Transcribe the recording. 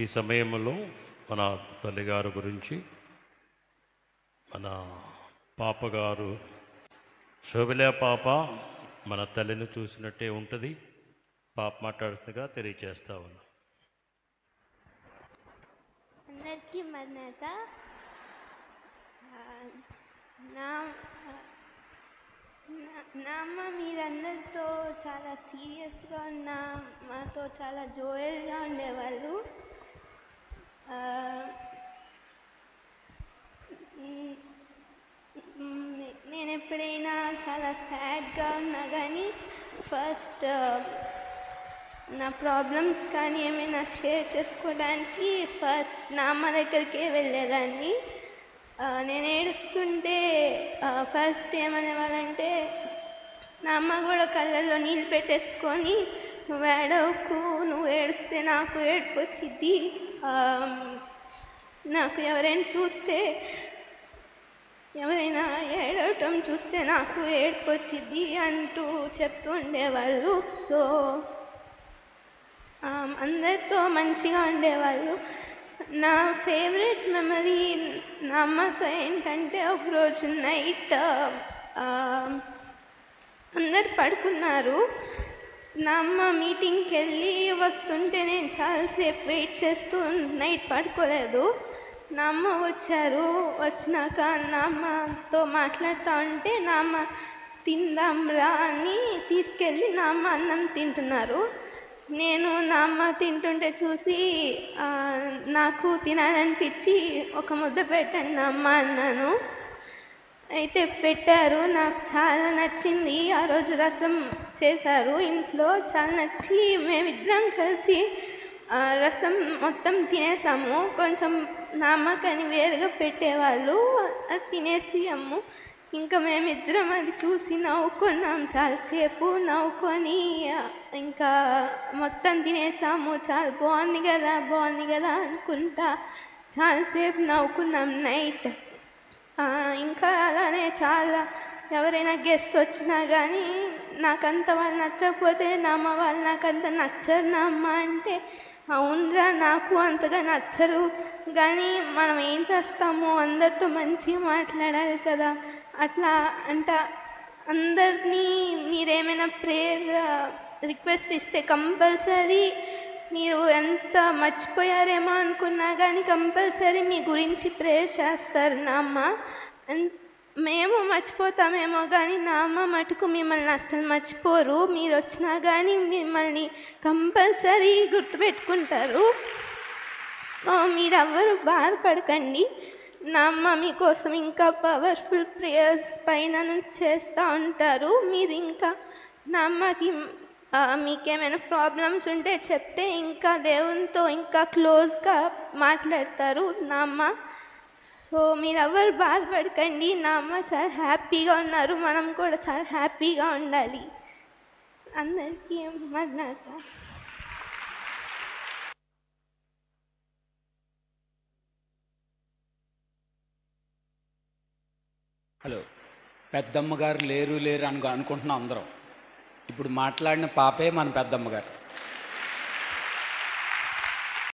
ఈ సమయంలో మన తల్లిగారు గురించి మన పాపగారు శోభిలే పాప మన తల్లిని చూసినట్టే ఉంటుంది. పాప మాట్లాడుతుందిగా తెలియచేస్తా ఉన్నా. అందరికీ మన్నత. నా అమ్మ మీరందరితో చాలా సీరియస్గా ఉన్న, మాతో చాలా జోయల్గా ఉండేవాళ్ళు. నేను ఎప్పుడైనా చాలా సాడ్గా ఉన్నా కానీ ఫస్ట్ నా ప్రాబ్లమ్స్ కానీ ఏమైనా షేర్ చేసుకోవడానికి ఫస్ట్ నా అమ్మ దగ్గరికే వెళ్ళేదాన్ని. నేను ఏడుస్తుంటే ఫస్ట్ ఏమనేవాళ్ళంటే, నా అమ్మ కూడా కళ్ళల్లో నీళ్ళు పెట్టేసుకొని, నువ్వు ఏడవకు, నువ్వు ఏడిస్తే నాకు ఏడుపు వచ్చిద్ది, నాకు ఎవరైనా ఏడవటం చూస్తే నాకు ఏడుపు వచ్చిద్ది అంటూ చెప్తూ ఉండేవాళ్ళు. సో అందరితో మంచిగా ఉండేవాళ్ళు. నా ఫేవరెట్ మెమరీ నా అమ్మతో ఏంటంటే, ఒకరోజు నైట్ అందరు పడుకున్నారు. నా అమ్మ మీటింగ్కి వెళ్ళి వస్తుంటే నేను చాలాసేపు వెయిట్ చేస్తూ నైట్ పడుకోలేదు. నా అమ్మ వచ్చినాక నా అమ్మతో మాట్లాడుతూ ఉంటే, నా అమ్మ తిందాం రా అని తీసుకెళ్ళి నా అమ్మ అన్నం తింటున్నారు. నేను నా అమ్మ తింటుంటే చూసి నాకు తినాలనిపించి, ఒక ముద్ద పెట్టండి నా అమ్మ అన్నాను. అయితే పెట్టారు. నాకు చాలా నచ్చింది. ఆ రోజు రసం చేశారు ఇంట్లో, చాలా నచ్చి మేమిద్దరం కలిసి రసం మొత్తం తినేసాము. కొంచెం నా అమ్మకని వేరుగా పెట్టేవాళ్ళు, అది తినేసాము. ఇంకా మేమిద్దరం అది చూసి నవ్వుకున్నాం. చాలాసేపు నవ్వుకొని ఇంకా మొత్తం తినేసాము. చాలా బాగుంది కదా అనుకుంటా చాలాసేపు నవ్వుకున్నాం నైట్. ఇంకా అలానే చాలా ఎవరైనా గెస్ట్ వచ్చినా కానీ నాకంత వాళ్ళు నచ్చకపోతే, నా అమ్మ వాళ్ళు నాకంత నచ్చరు నా అమ్మ అంటే, అవునరా నాకు అంతగా నచ్చరు కానీ మనం ఏం చేస్తాము, అందరితో మంచిగా మాట్లాడాలి కదా. అట్లా అందరినీ మీరేమైనా ప్రేయర్ రిక్వెస్ట్ ఇస్తే కంపల్సరీ, మీరు ఎంత మర్చిపోయారేమో అనుకున్నా కానీ కంపల్సరీ మీ గురించి ప్రేయర్ చేస్తారు నా అమ్మ. మేము మర్చిపోతామేమో కానీ నా అమ్మ మటుకు మిమ్మల్ని అస్సలు మర్చిపోరు. మీరు వచ్చినా కానీ మిమ్మల్ని కంపల్సరీ గుర్తుపెట్టుకుంటారు. సో మీరెవ్వరూ బాధపడకండి. నా అమ్మ మీకోసం ఇంకా పవర్ఫుల్ ప్రేయర్స్ పైన నుంచి చేస్తూ ఉంటారు. మీరు ఇంకా నా అమ్మకి మీకేమైనా ప్రాబ్లమ్స్ ఉంటే చెప్తే ఇంకా దేవునితో ఇంకా క్లోజ్గా మాట్లాడతారు నా అమ్మ. సో మీరెవ్వరు బాధపడకండి. నా అమ్మ చాలా హ్యాపీగా ఉన్నారు, మనం కూడా చాలా హ్యాపీగా ఉండాలి. అందరికీ మన్నాక. హలో, పెద్దమ్మగారు లేరు అని అనుకుంటున్నాం అందరం. ఇప్పుడు మాట్లాడిన పాపే మన పెద్దమ్మగారు.